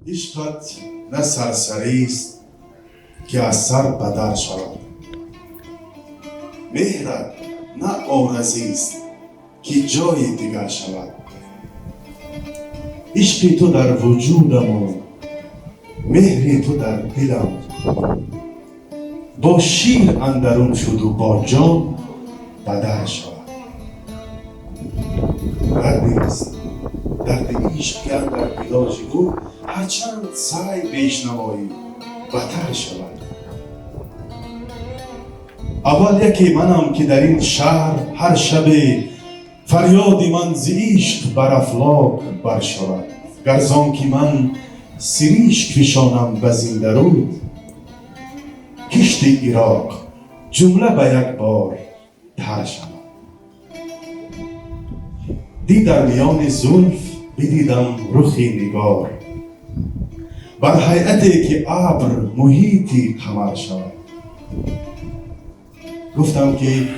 عشقت نه سرسری است که از سر بدر شود، مهرت نه عارضی است که جای دیگر شود. عشق تو در وجودم و مهر تو در دلم، با شیر اندرون شد و با جان بدر شود. دردی است درد عشق که اندر علاج او هرچند سعی بشنوایی بتر شود. اول یکی منم که در این شهر هر شب فریاد من ز عشق بر افلاک بر شود. گر زانکه من سریش کشانم به زین درون، کشت عراق جمله به یک بار تر شود. دی در میان زلف بدیدم رخ نگار، بر هیئتی که ابر محیطی قمر شود. گفتم که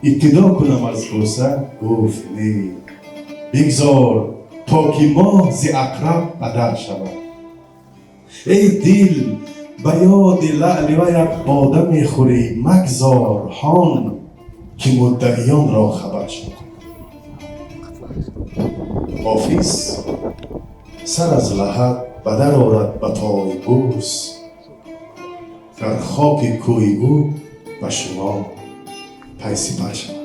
ابتدا کنم از بوسه، گفت نه بگذار تا که ماه ز عقرب بدر شود. ای دل به یاد لعل و یک باده میخوری، مگذار هان که مدعیان را خبر شود. حافظ سر از لحد بدر آرد به پای بوس، در خاک کوی او به شما پی سپر شود.